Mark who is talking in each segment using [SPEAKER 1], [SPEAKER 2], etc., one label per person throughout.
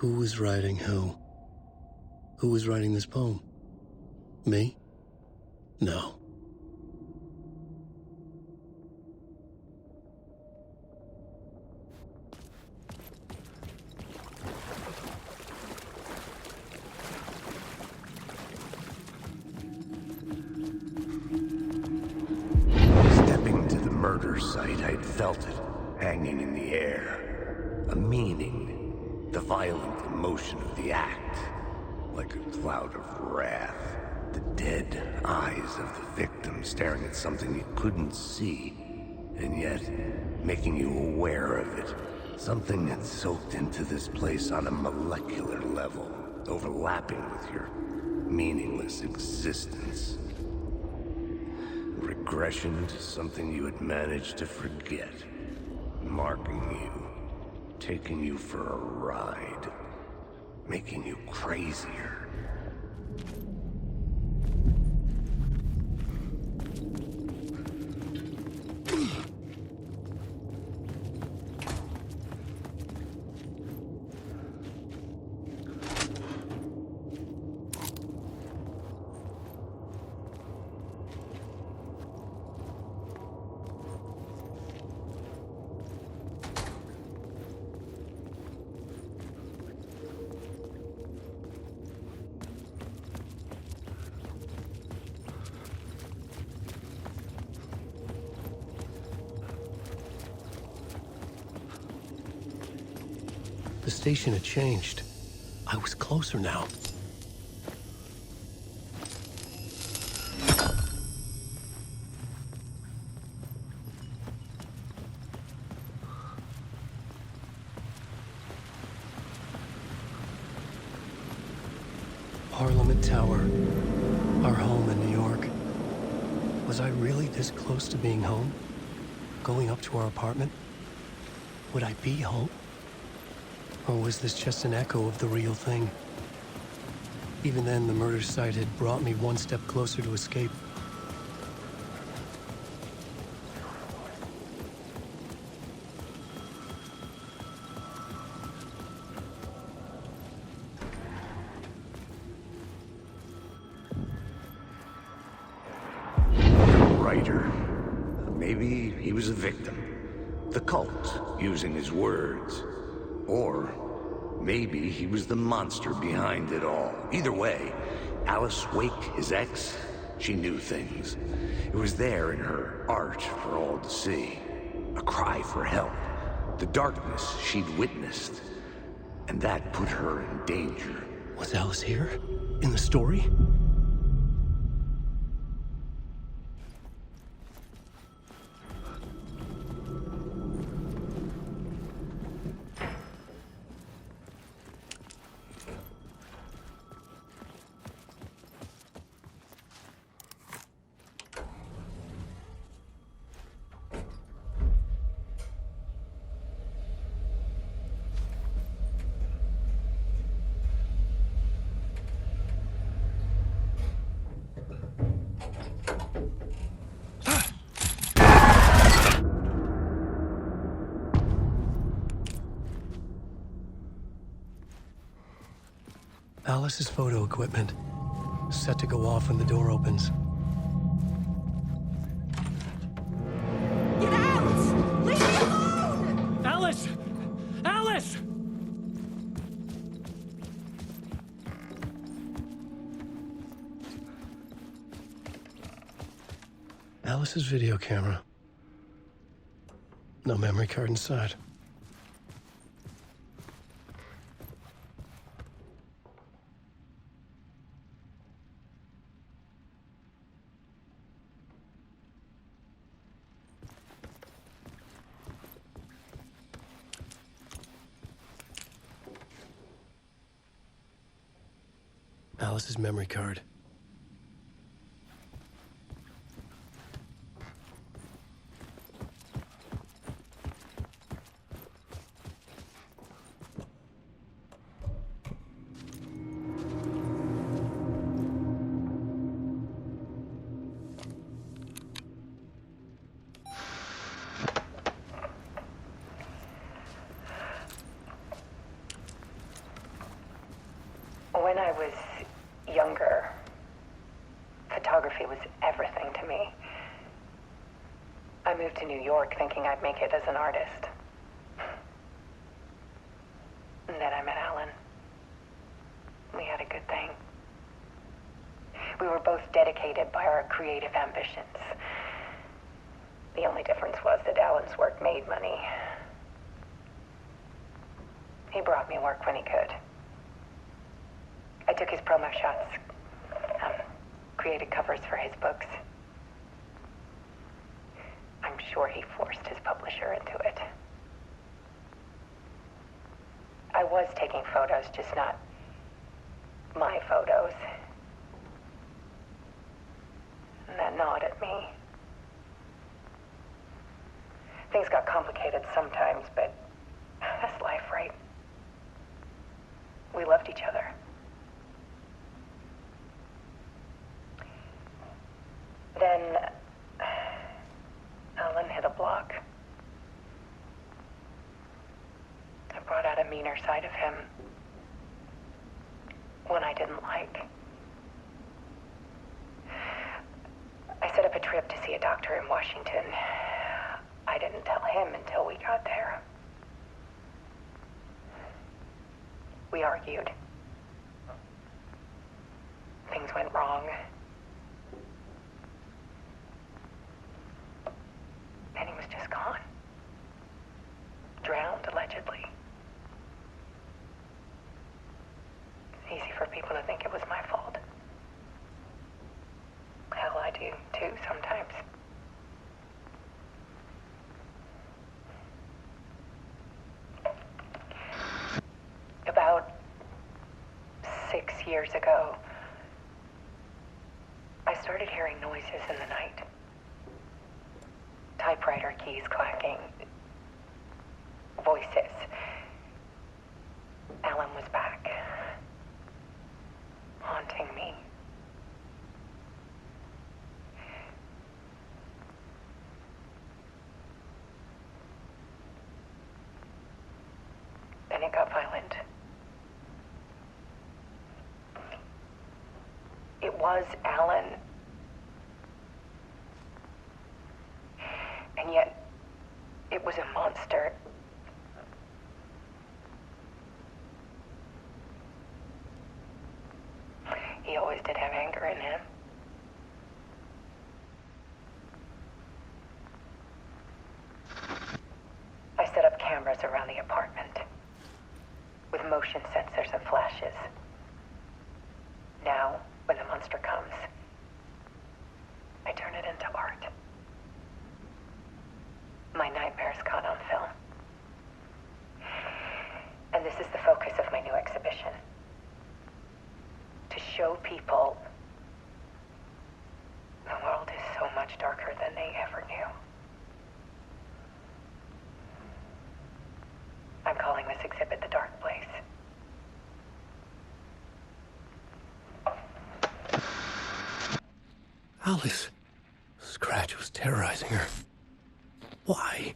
[SPEAKER 1] Who was writing who? Who was writing this poem? Me? No.
[SPEAKER 2] Stepping to the murder site, I'd felt it, hanging in the air. A meaning, the violent emotion of the act, like a cloud of wrath. The dead eyes of the victim staring at something you couldn't see, and yet making you aware of it. Something that soaked into this place on a molecular level, overlapping with your meaningless existence. Regression to something you had managed to forget, marking you, taking you for a ride, making you crazier.
[SPEAKER 1] The station had changed. I was closer now. Parliament Tower. Our home in New York. Was I really this close to being home? Going up to our apartment? Would I be home? Or was this just an echo of the real thing? Even then, the murder site had brought me one step closer to escape.
[SPEAKER 2] The writer. Maybe he was a victim. The cult, using his words. Or maybe he was the monster behind it all. Either way, Alice Wake, his ex, she knew things. It was there in her art for all to see. A cry for help. The darkness she'd witnessed. And that put her in danger.
[SPEAKER 1] Was Alice here? In the story? Alice's photo equipment, set to go off when the door opens.
[SPEAKER 3] Get out! Leave me alone!
[SPEAKER 1] Alice! Alice! Alice's video camera. No memory card inside. Alice's memory card.
[SPEAKER 4] When I was younger, photography was everything to me. I moved to New York thinking I'd make it as an artist. And then I met Alan. We had a good thing. We were both dedicated by our creative ambitions. The only difference was that Alan's work made money. He brought me work when he could. I took his promo shots, created covers for his books. I'm sure he forced his publisher into it. I was taking photos, just not my photos. And that gnawed at me. Things got complicated sometimes, but that's life, right? We loved each other. Then Alan hit a block. I brought out a meaner side of him. One I didn't like. I set up a trip to see a doctor in Washington. I didn't tell him until we got there. We argued. Things went wrong. And he was just gone. Drowned, allegedly. It's easy for people to think it was my fault. Hell, I do too sometimes. About 6 years ago, I started hearing noises in the night. Typewriter keys clacking. Voices. Alan was back. Haunting me. Then it got violent. It was Alan. And yet, it was a monster. He always did have anger in him. I set up cameras around the apartment with motion sensors and flashes. Now, when the monster comes, I turn it into art. My nightmares caught on film. And this is the focus of my new exhibition. To show people the world is so much darker than they ever knew. I'm calling this exhibit The Dark Place.
[SPEAKER 1] Alice. Scratch was terrorizing her. Why?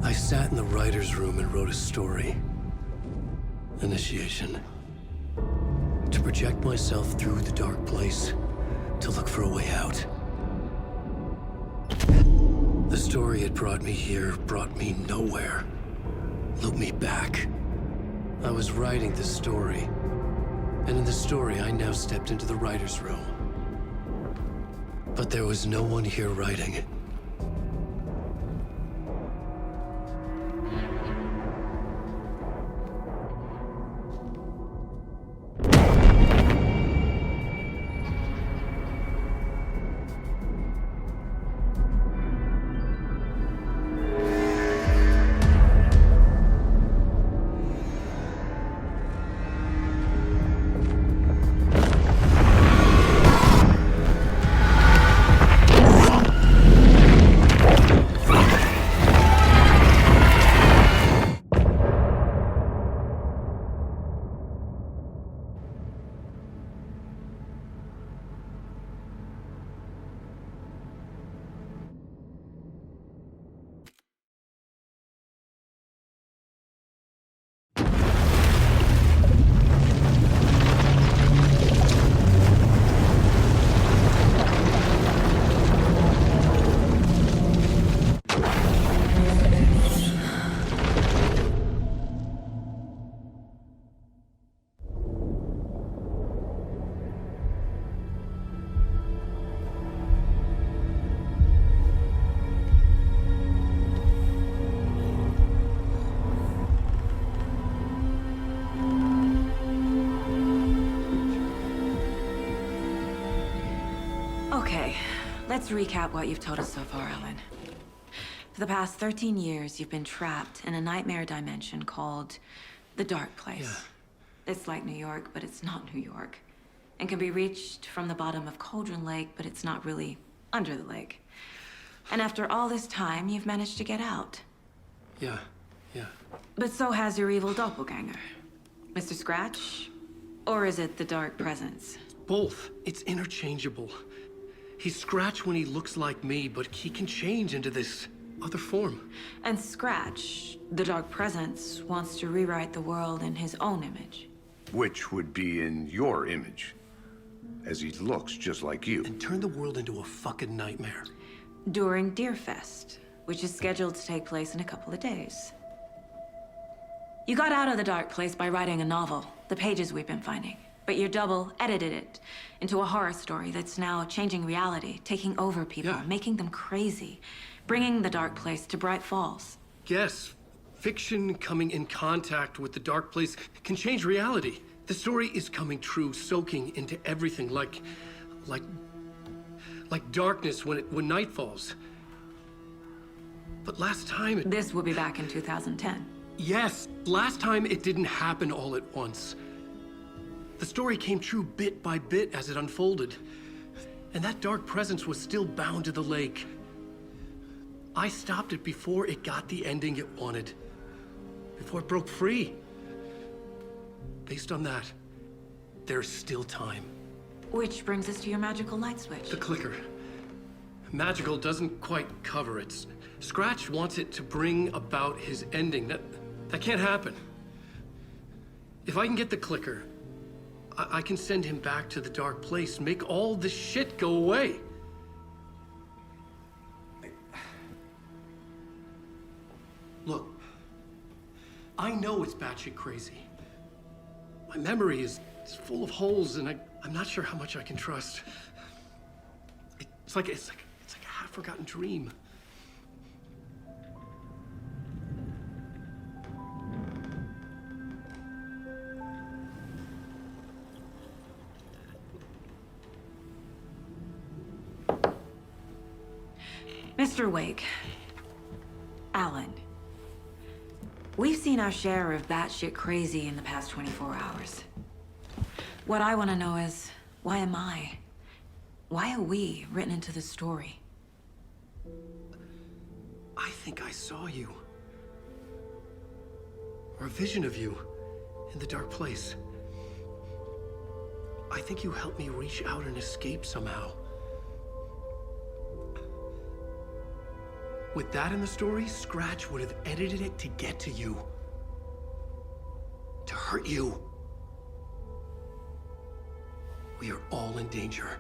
[SPEAKER 1] I sat in the writer's room and wrote a story. Initiation. To project myself through the dark place, to look for a way out. The story had brought me here, brought me nowhere. Looked me back. I was writing the story. And in the story, I now stepped into the writer's room. But there was no one here writing it.
[SPEAKER 5] Okay, let's recap what you've told us so far, Alan. For the past 13 years, you've been trapped in a nightmare dimension called the Dark Place.
[SPEAKER 1] Yeah.
[SPEAKER 5] It's like New York, but it's not New York. And can be reached from the bottom of Cauldron Lake, but it's not really under the lake. And after all this time, you've managed to get out.
[SPEAKER 1] Yeah.
[SPEAKER 5] But so has your evil doppelganger. Mr. Scratch? Or is it the Dark Presence?
[SPEAKER 1] Both. It's interchangeable. He's Scratch when he looks like me, but he can change into this other form.
[SPEAKER 5] And Scratch, the Dark Presence, wants to rewrite the world in his own image.
[SPEAKER 2] Which would be in your image, as he looks just like you.
[SPEAKER 1] And turn the world into a fucking nightmare.
[SPEAKER 5] During Deerfest, which is scheduled to take place in a couple of days. You got out of the Dark Place by writing a novel, the pages we've been finding. But your double edited it into a horror story that's now changing reality, taking over people,
[SPEAKER 1] Yeah.
[SPEAKER 5] making them crazy, bringing the Dark Place to Bright Falls.
[SPEAKER 1] Yes, fiction coming in contact with the Dark Place can change reality. The story is coming true, soaking into everything like darkness when night falls. But last time
[SPEAKER 5] This will be back in 2010.
[SPEAKER 1] Yes, last time it didn't happen all at once. The story came true bit by bit as it unfolded. And that dark presence was still bound to the lake. I stopped it before it got the ending it wanted. Before it broke free. Based on that, there's still time.
[SPEAKER 5] Which brings us to your magical light switch.
[SPEAKER 1] The clicker. Magical doesn't quite cover it. Scratch wants it to bring about his ending. That can't happen. If I can get the clicker, I can send him back to the Dark Place, make all this shit go away. Look, I know it's batshit crazy. My memory is full of holes, and I'm not sure how much I can trust. It's like a half-forgotten dream.
[SPEAKER 5] Mr. Wake. Alan. We've seen our share of batshit crazy in the past 24 hours. What I want to know is, why am I? Why are we written into the story?
[SPEAKER 1] I think I saw you. Or a vision of you in the Dark Place. I think you helped me reach out and escape somehow. With that in the story, Scratch would have edited it to get to you. To hurt you. We are all in danger.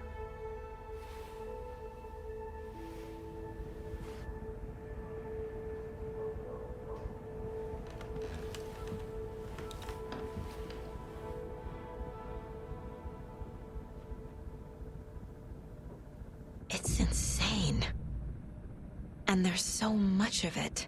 [SPEAKER 5] It's insane. And there's so much of it.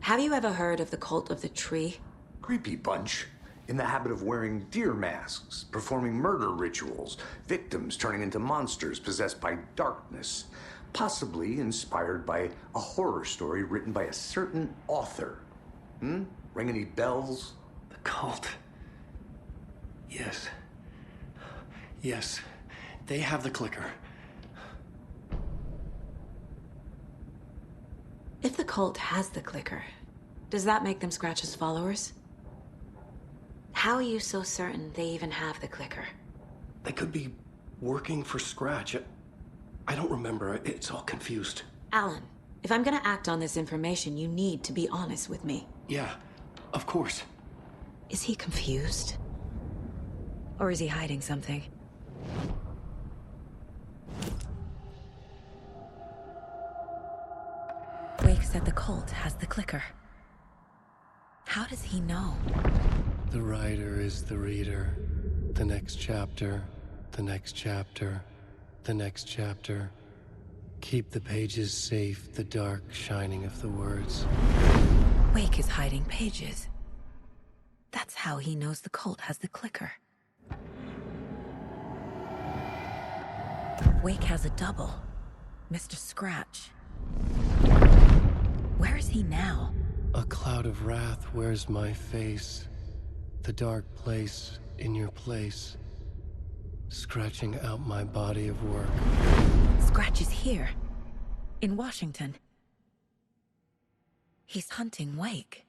[SPEAKER 5] Have you ever heard of the Cult of the Tree?
[SPEAKER 2] Creepy bunch. In the habit of wearing deer masks, performing murder rituals, victims turning into monsters possessed by darkness. Possibly inspired by a horror story written by a certain author. Ring any bells?
[SPEAKER 1] The cult. Yes. Yes. They have the clicker.
[SPEAKER 5] If the cult has the clicker, does that make them Scratch's followers? How are you so certain they even have the clicker?
[SPEAKER 1] They could be working for Scratch. I don't remember. It's all confused.
[SPEAKER 5] Alan, if I'm gonna act on this information, you need to be honest with me.
[SPEAKER 1] Yeah, of course.
[SPEAKER 5] Is he confused? Or is he hiding something? Wake said the cult has the clicker. How does he know?
[SPEAKER 1] The writer is the reader. The next chapter, the next chapter, the next chapter. Keep the pages safe, the dark shining of the words.
[SPEAKER 5] Wake is hiding pages. That's how he knows the cult has the clicker.
[SPEAKER 6] Wake has a double. Mr. Scratch. Where is he now?
[SPEAKER 1] A cloud of wrath wears my face. The dark place in your place. Scratching out my body of work.
[SPEAKER 6] Scratch is here. In Washington. He's hunting Wake.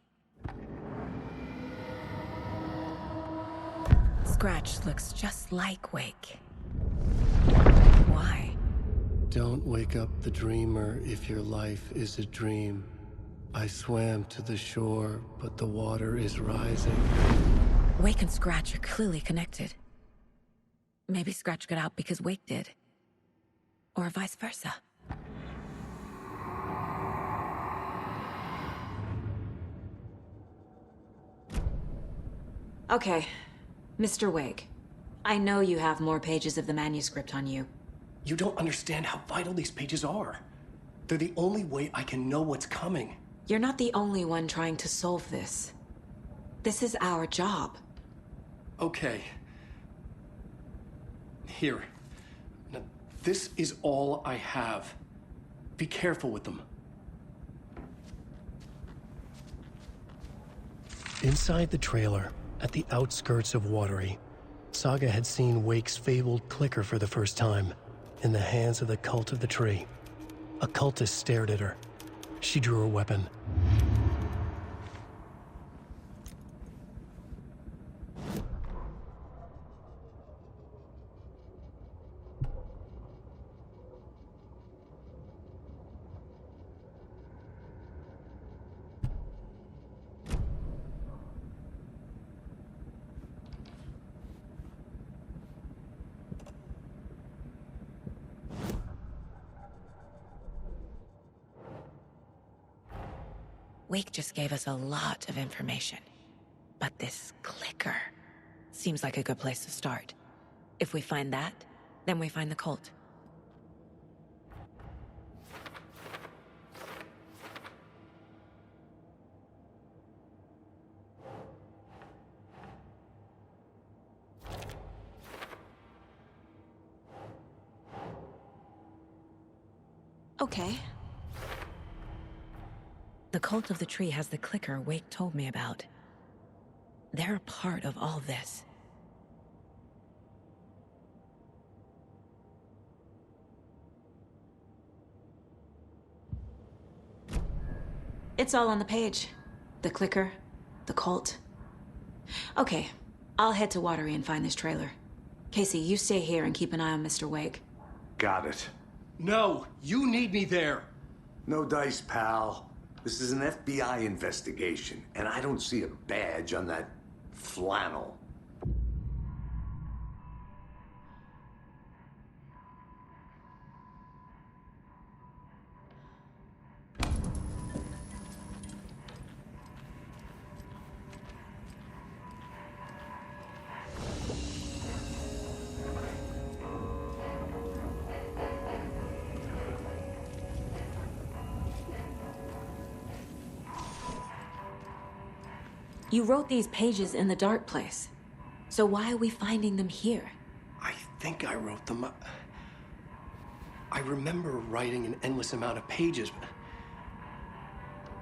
[SPEAKER 6] Scratch looks just like Wake. Why?
[SPEAKER 1] Don't wake up the dreamer if your life is a dream. I swam to the shore, but the water is rising.
[SPEAKER 6] Wake and Scratch are clearly connected. Maybe Scratch got out because Wake did. Or vice versa.
[SPEAKER 5] Okay, Mr. Wake. I know you have more pages of the manuscript on you.
[SPEAKER 1] You don't understand how vital these pages are. They're the only way I can know what's coming.
[SPEAKER 5] You're not the only one trying to solve this. This is our job.
[SPEAKER 1] Okay. Here. Now, this is all I have. Be careful with them. Inside the trailer, at the outskirts of Watery, Saga had seen Wake's fabled clicker for the first time, in the hands of the Cult of the Tree. A cultist stared at her. She drew her weapon.
[SPEAKER 6] Wake just gave us a lot of information. But this clicker seems like a good place to start. If we find that, then we find the cult.
[SPEAKER 5] Okay.
[SPEAKER 6] The Cult of the Tree has the clicker Wake told me about. They're a part of all this.
[SPEAKER 5] It's all on the page. The clicker, the cult. Okay, I'll head to Watery and find this trailer. Casey, you stay here and keep an eye on Mr. Wake.
[SPEAKER 2] Got it.
[SPEAKER 1] No, you need me there.
[SPEAKER 2] No dice, pal. This is an FBI investigation, and I don't see a badge on that flannel.
[SPEAKER 5] You wrote these pages in the dark place. So why are we finding them here?
[SPEAKER 1] I think I wrote them. I remember writing an endless amount of pages.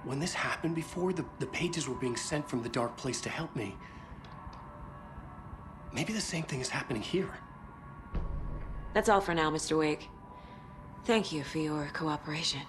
[SPEAKER 1] When this happened before, the pages were being sent from the dark place to help me. Maybe the same thing is happening here.
[SPEAKER 5] That's all for now, Mr. Wake. Thank you for your cooperation.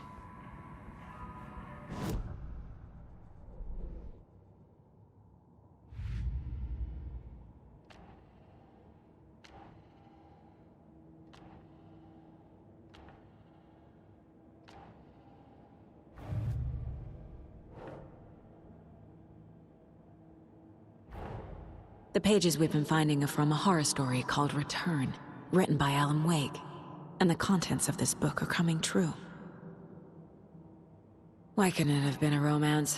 [SPEAKER 5] The pages we've been finding are from a horror story called Return, written by Alan Wake. And the contents of this book are coming true. Why couldn't it have been a romance?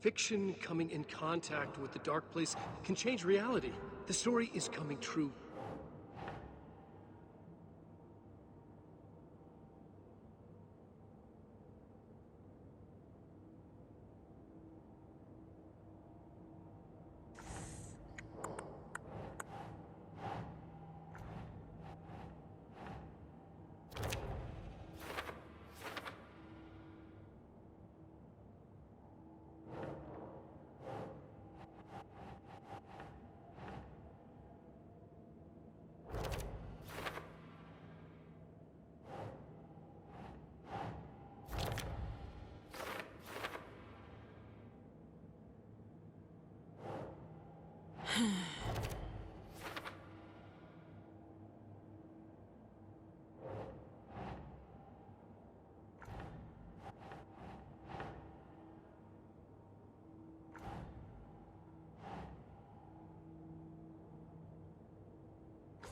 [SPEAKER 7] Fiction coming in contact with the dark place can change reality. The story is coming true.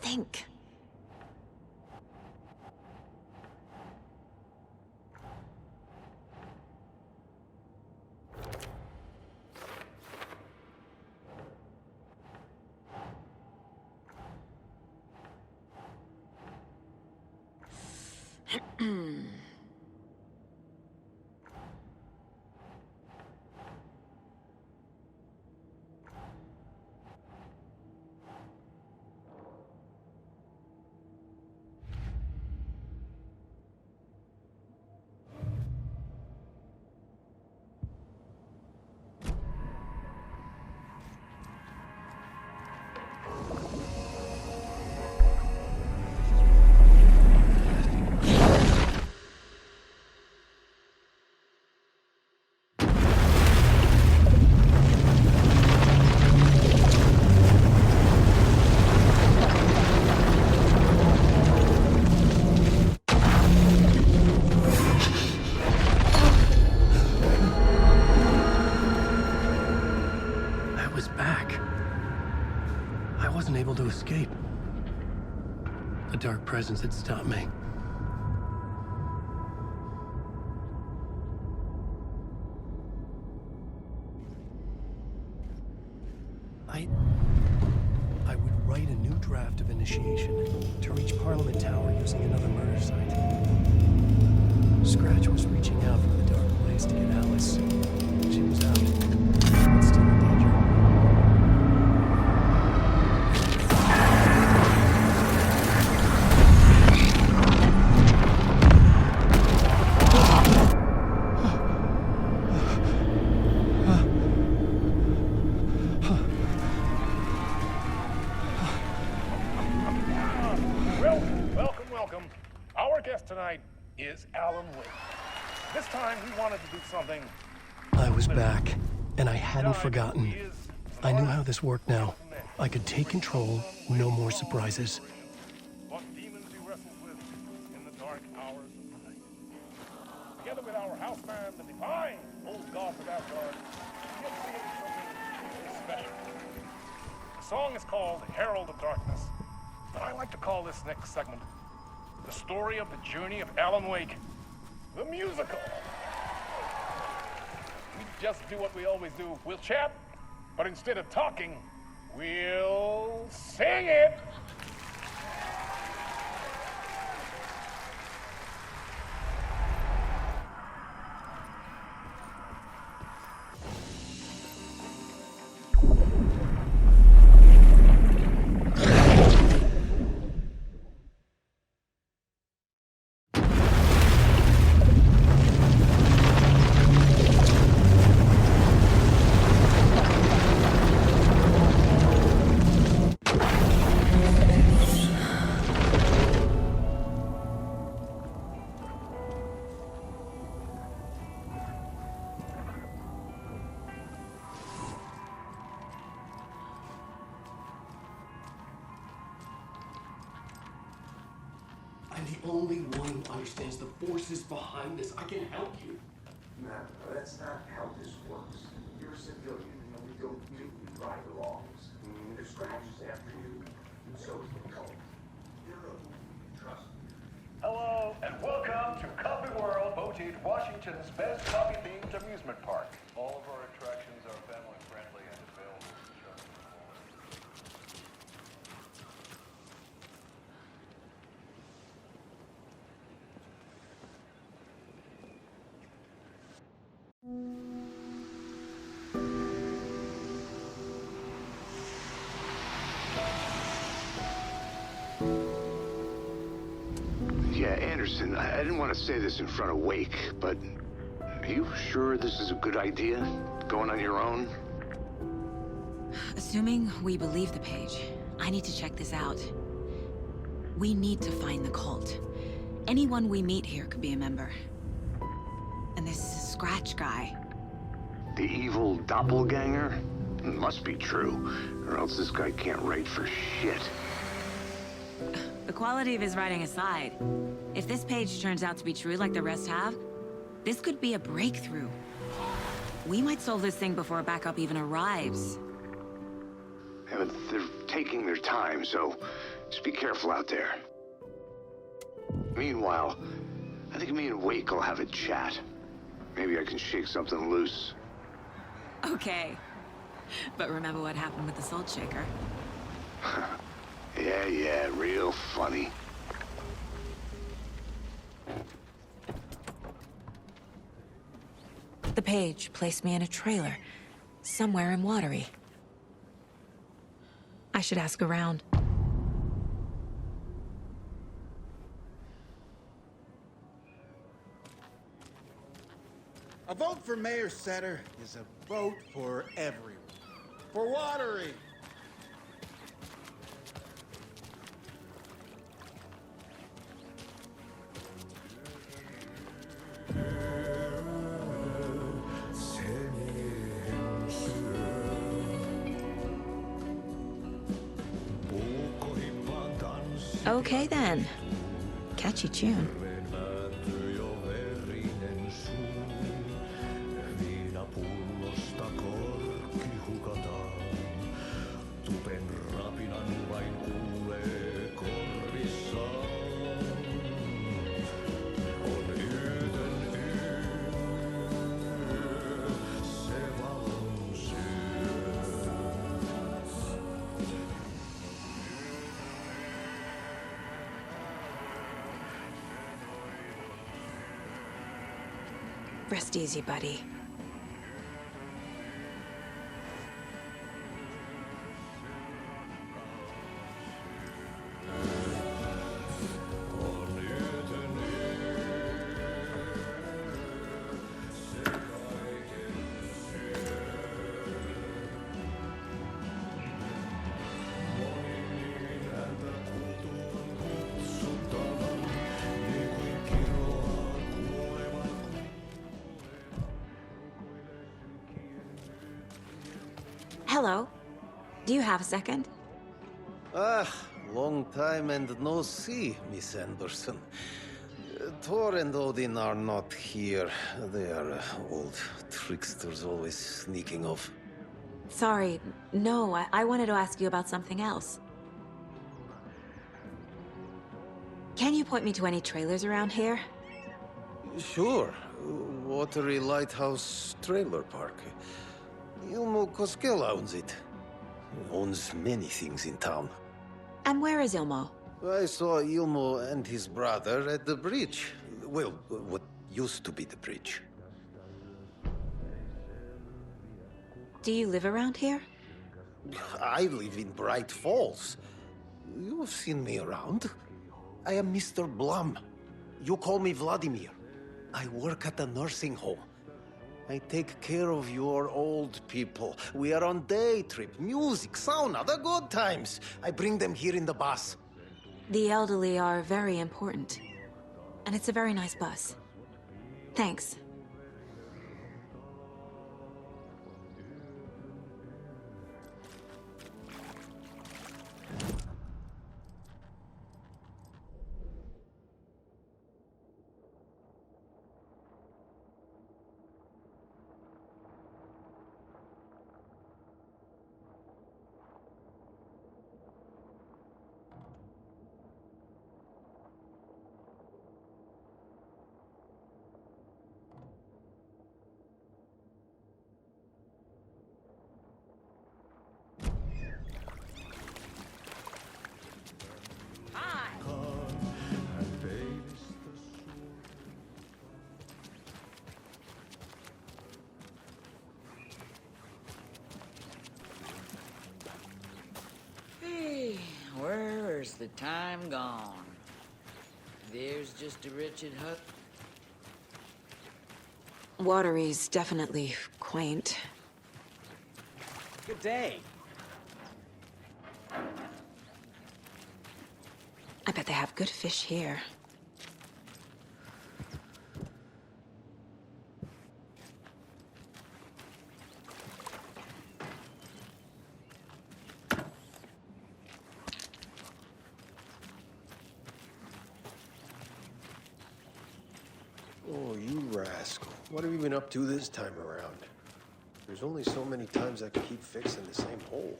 [SPEAKER 6] Think.
[SPEAKER 1] Able to escape. A dark presence had stopped me. I would write a new draft of initiation to reach Parliament Tower using another murder site. Scratch was reaching out from the dark place to get Alice. She was out, but still in danger.
[SPEAKER 8] Welcome. Our guest tonight is Alan Wake. This time he wanted to do something.
[SPEAKER 1] I was back, and I hadn't forgotten. I knew how this worked now. I could take control, no more surprises.
[SPEAKER 8] What demons he wrestles with in the dark hours of the night. Together with our house band, the divine old gods of Asgard, he has created something special. The song is called Herald of Darkness, but I like to call this next segment the story of the journey of Alan Wake, the musical. We just do what we always do. We'll chat, but instead of talking, we'll sing it.
[SPEAKER 1] I'm the only one who understands the forces behind this. I can help you.
[SPEAKER 2] No, that's not how this works. You're a civilian, and we don't mutely right or wrongs. If Scratch is after you, and so is the cult. You're a who you trust.
[SPEAKER 9] Hello, and welcome to Coffee World, voted Washington's best coffee-themed amusement park. All of our attractions
[SPEAKER 2] Yeah, Anderson, I didn't want to say this in front of Wake, but are you sure this is a good idea? Going on your own?
[SPEAKER 5] Assuming we believe the page, I need to check this out. We need to find the cult. Anyone we meet here could be a member. And this Scratch guy.
[SPEAKER 2] The evil doppelganger? Must be true, or else this guy can't write for shit.
[SPEAKER 5] The quality of his writing aside, if this page turns out to be true like the rest have, this could be a breakthrough. We might solve this thing before backup even arrives.
[SPEAKER 2] Yeah, but they're taking their time, so just be careful out there. Meanwhile, I think me and Wake will have a chat. Maybe I can shake something loose.
[SPEAKER 5] Okay. But remember what happened with the salt shaker?
[SPEAKER 2] Yeah, real funny.
[SPEAKER 6] The page placed me in a trailer, somewhere in Watery. I should ask around.
[SPEAKER 10] A vote for Mayor Setter is a vote for everyone. For Watery!
[SPEAKER 6] Okay then. Catchy tune. Rest easy, buddy. Hello. Do you have a second?
[SPEAKER 11] Ah, long time and no see, Miss Anderson. Thor and Odin are not here. They are old tricksters always sneaking off.
[SPEAKER 6] Sorry. No, I wanted to ask you about something else. Can you point me to any trailers around here?
[SPEAKER 11] Sure. Watery Lighthouse Trailer Park. Ilmo Koskela owns it. Owns many things in town.
[SPEAKER 6] And where is Ilmo?
[SPEAKER 11] I saw Ilmo and his brother at the bridge. Well, what used to be the bridge.
[SPEAKER 6] Do you live around here?
[SPEAKER 11] I live in Bright Falls. You've seen me around. I am Mr. Blum. You call me Vladimir. I work at a nursing home. I take care of your old people. We are on day trip, music, sauna, the good times. I bring them here in the bus.
[SPEAKER 6] The elderly are very important. And it's a very nice bus. Thanks.
[SPEAKER 12] Where's the time gone? There's just a wretched hut.
[SPEAKER 6] Watery's definitely quaint.
[SPEAKER 10] Good day.
[SPEAKER 6] I bet they have good fish here.
[SPEAKER 13] Oh, you rascal. What have you been up to this time around? There's only so many times I can keep fixing the same hole.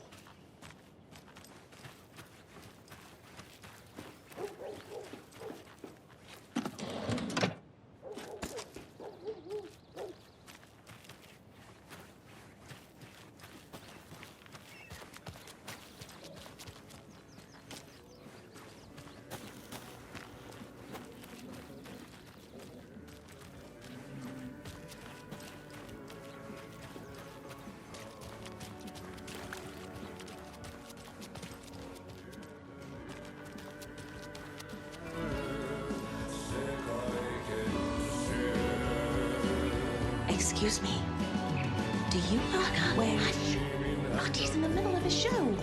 [SPEAKER 6] Excuse me. Do you know where...
[SPEAKER 3] Artie's in the middle of a show.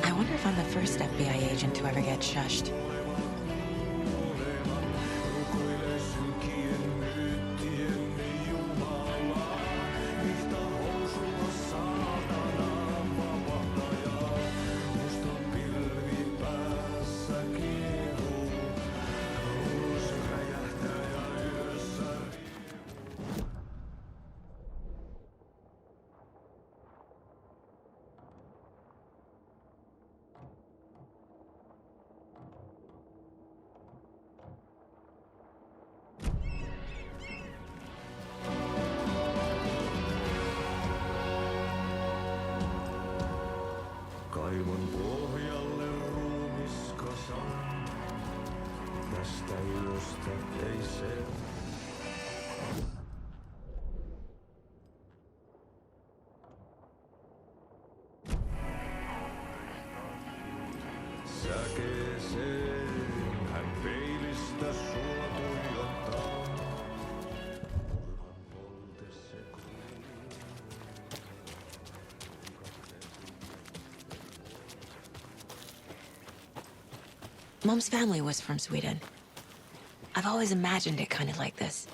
[SPEAKER 6] I wonder if I'm the first FBI agent to ever get shushed.
[SPEAKER 14] Kaivon pohjalle ruumiskasan. Tästä yöstä ei se. Säkeeseen hän peilistä sua tuijottaa. Turhan polte se
[SPEAKER 6] Mom's family was from Sweden. I've always imagined it kind of like this.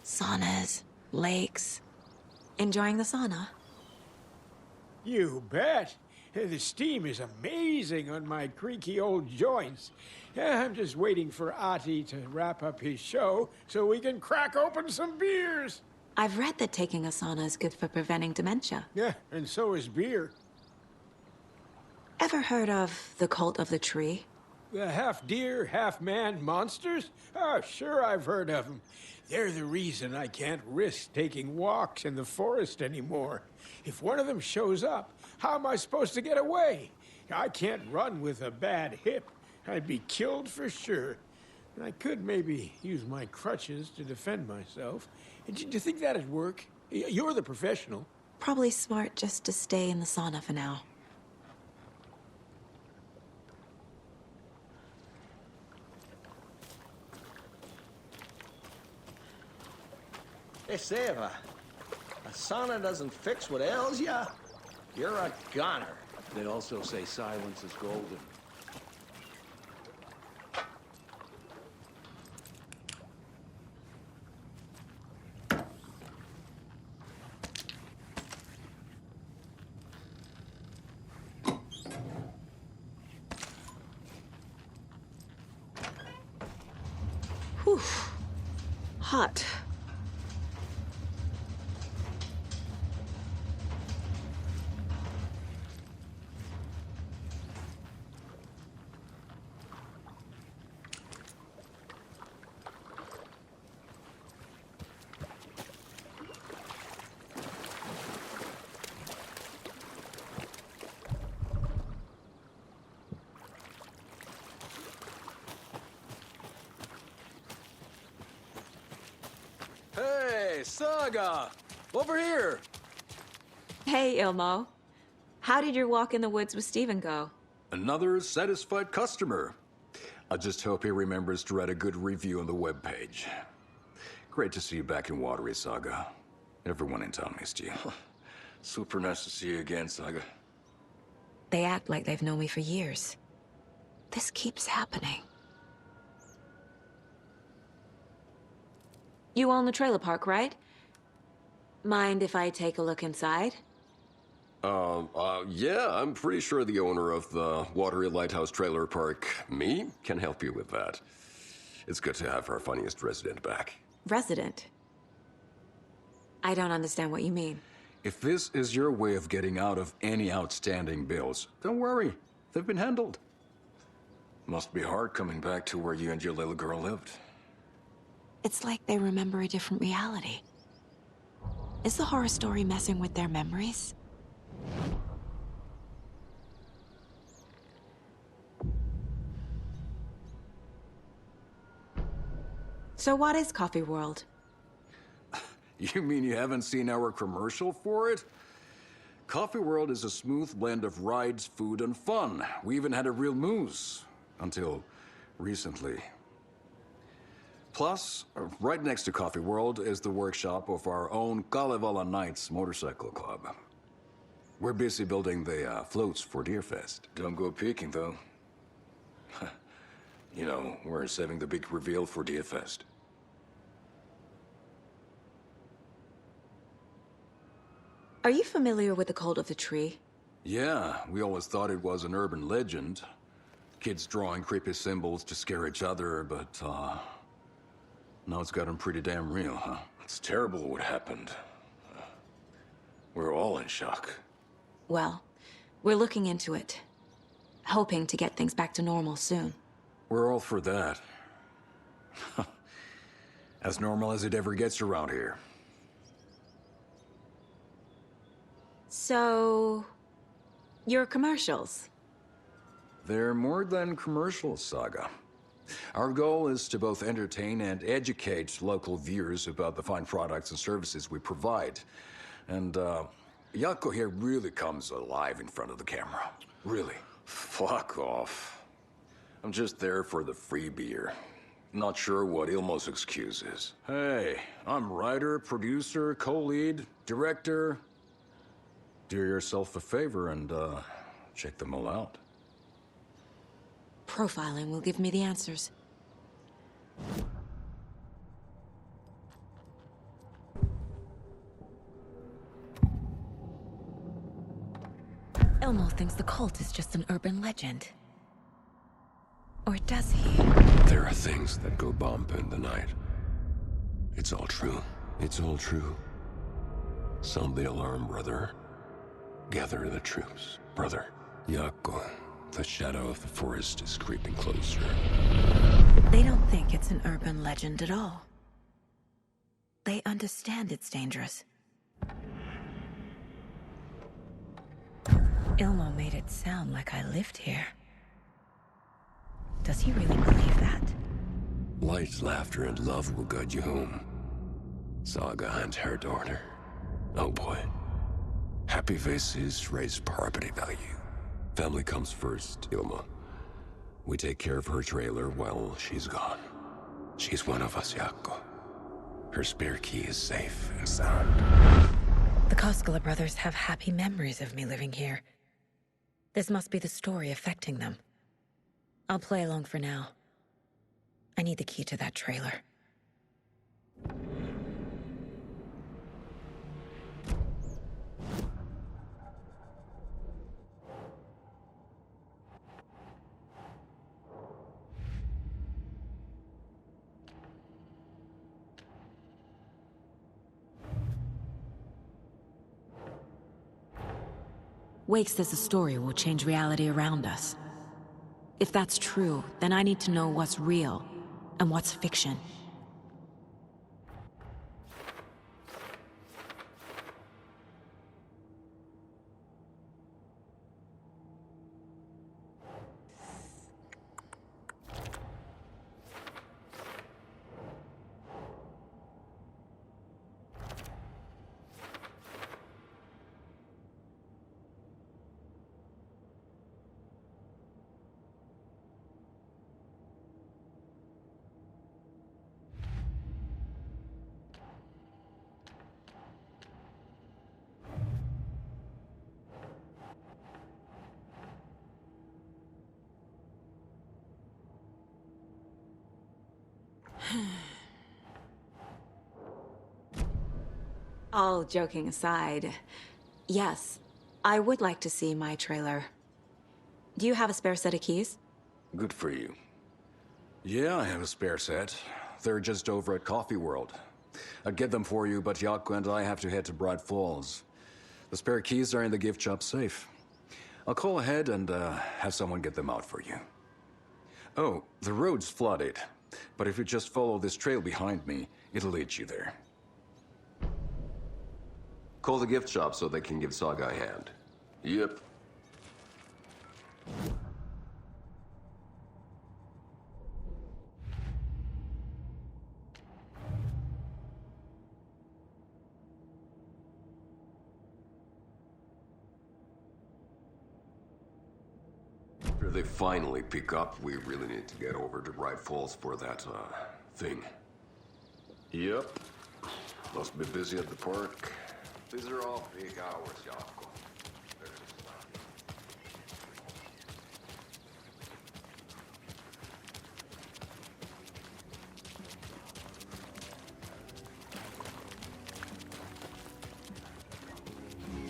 [SPEAKER 6] Saunas, lakes. Enjoying the sauna?
[SPEAKER 15] You bet. The steam is amazing on my creaky old joints. I'm just waiting for Ati to wrap up his show so we can crack open some beers.
[SPEAKER 6] I've read that taking a sauna is good for preventing dementia.
[SPEAKER 15] Yeah, and so is beer.
[SPEAKER 6] Ever heard of the cult of the tree?
[SPEAKER 15] The half-deer, half-man monsters? Oh, sure I've heard of them. They're the reason I can't risk taking walks in the forest anymore. If one of them shows up, how am I supposed to get away? I can't run with a bad hip. I'd be killed for sure. I could maybe use my crutches to defend myself. Do you think that'd work? You're the professional.
[SPEAKER 6] Probably smart just to stay in the sauna for now.
[SPEAKER 16] Hey, Seva, a sauna doesn't fix what ails ya? You're a goner.
[SPEAKER 17] They also say silence is golden.
[SPEAKER 6] Whew. Hot.
[SPEAKER 17] Hey, Saga! Over here!
[SPEAKER 5] Hey, Ilmo. How did your walk in the woods with Steven go?
[SPEAKER 17] Another satisfied customer.
[SPEAKER 18] I just hope he remembers to write a good review on the webpage. Great to see you back in Watery, Saga. Everyone in town missed you.
[SPEAKER 19] Super nice to see you again, Saga.
[SPEAKER 6] They act like they've known me for years. This keeps happening. You own the trailer park, right? Mind if I take a look inside?
[SPEAKER 19] Yeah, I'm pretty sure the owner of the Watery Lighthouse Trailer Park, me, can help you with that. It's good to have our funniest resident back.
[SPEAKER 6] Resident? I don't understand what you mean.
[SPEAKER 18] If this is your way of getting out of any outstanding bills, don't worry. They've been handled.
[SPEAKER 19] Must be hard coming back to where you and your little girl lived.
[SPEAKER 6] It's like they remember a different reality. Is the horror story messing with their memories? So what is Coffee World?
[SPEAKER 18] You mean you haven't seen our commercial for it? Coffee World is a smooth blend of rides, food, and fun. We even had a real moose. Until recently. Plus, right next to Coffee World is the workshop of our own Kalevala Knights Motorcycle Club. We're busy building the floats for Deerfest.
[SPEAKER 19] Don't go peeking, though. You know, we're saving the big reveal for Deerfest.
[SPEAKER 6] Are you familiar with the Cult of the Tree?
[SPEAKER 18] Yeah, we always thought it was an urban legend. Kids drawing creepy symbols to scare each other, but, now it's gotten pretty damn real, huh?
[SPEAKER 19] It's terrible what happened. We're all in shock.
[SPEAKER 6] Well, we're looking into it. Hoping to get things back to normal soon.
[SPEAKER 18] We're all for that. As normal as it ever gets around here.
[SPEAKER 6] So... your commercials?
[SPEAKER 18] They're more than commercials, Saga. Our goal is to both entertain and educate local viewers about the fine products and services we provide. And, Yako here really comes alive in front of the camera. Really.
[SPEAKER 19] Fuck off. I'm just there for the free beer. Not sure what Ilmo's excuse is.
[SPEAKER 18] Hey, I'm writer, producer, co-lead, director. Do yourself a favor and, check them all out.
[SPEAKER 6] Profiling will give me the answers. Elmo thinks the cult is just an urban legend. Or does he?
[SPEAKER 20] There are things that go bump in the night. It's all true. It's all true. Sound the alarm, brother. Gather the troops, brother. Yako, the shadow of the forest is creeping closer.
[SPEAKER 6] They don't think it's an urban legend at all. They understand it's dangerous. Ilmo made it sound like I lived here. Does he really believe that?
[SPEAKER 20] Light, laughter, and love will guide you home. Saga and her daughter. Oh boy. Happy faces raise property value. Family comes first, Ilma. We take care of her trailer while she's gone. She's one of us, Yako. Her spare key is safe and sound.
[SPEAKER 6] The Koskela brothers have happy memories of me living here. This must be the story affecting them. I'll play along for now. I need the key to that trailer. Wake says the story will change reality around us. If that's true, then I need to know what's real and what's fiction.
[SPEAKER 5] All joking aside, yes, I would like to see my trailer. Do you have a spare set of keys?
[SPEAKER 18] Good for you. Yeah, I have a spare set. They're just over at Coffee World. I'd get them for you, but Yaku and I have to head to Bright Falls. The spare keys are in the gift shop safe. I'll call ahead and have someone get them out for you. Oh, the road's flooded, but if you just follow this trail behind me, it'll lead you there.
[SPEAKER 19] Call the gift shop so they can give Saga a hand. Yep. After they finally pick up, we really need to get over to Bright Falls for that, thing. Yep. Must be busy at the park. These are all big hours, Yaku.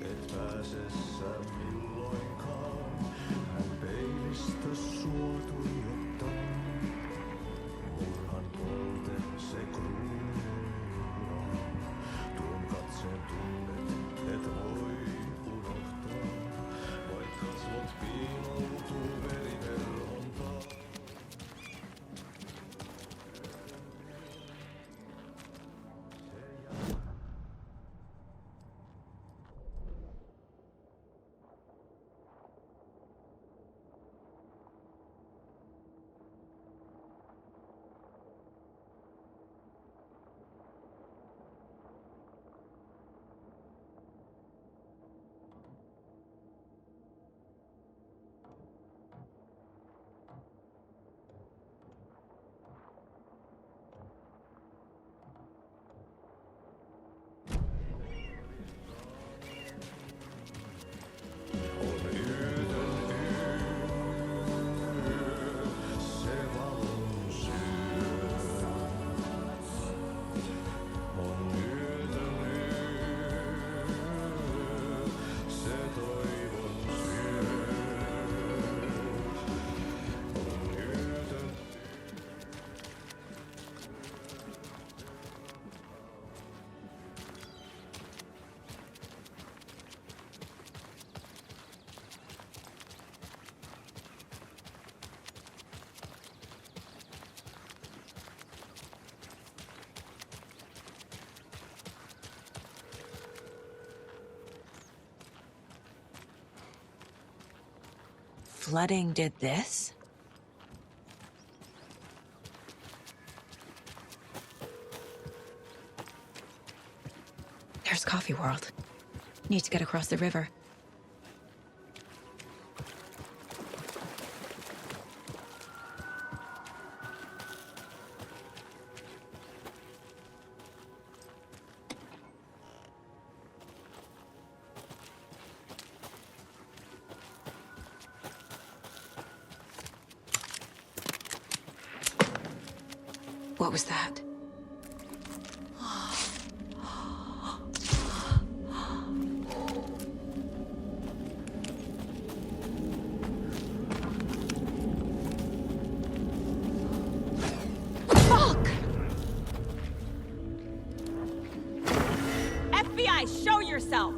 [SPEAKER 14] Et pääsessä milloinkaan hän peilistä sua tuijottaa. Murhan polte se kruunaa. Tuon katseen tunnet, et voi unohtaa. Vaik kasvot piiloutuu veriverhontaan.
[SPEAKER 6] Flooding did this? There's Coffee World. Need to get across the river. What was that?
[SPEAKER 5] Fuck! FBI, show yourself!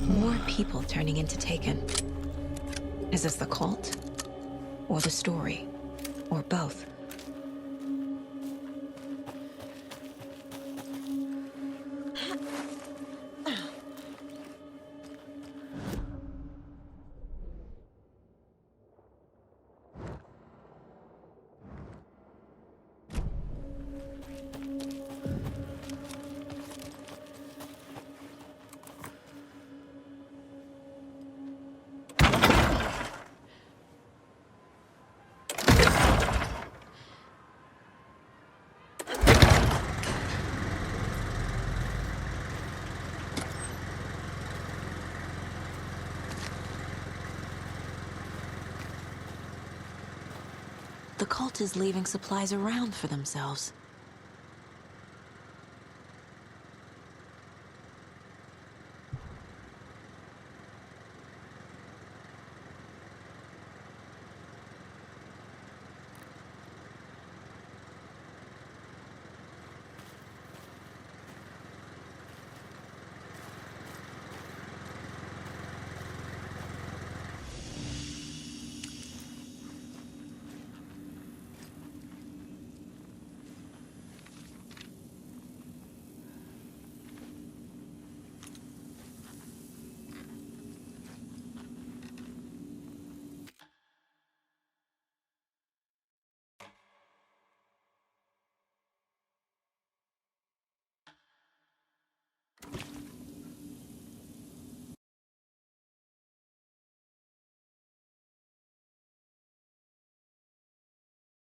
[SPEAKER 6] More people turning into Taken. Is this the cult? Or the story? Or both? The cult is leaving supplies around for themselves.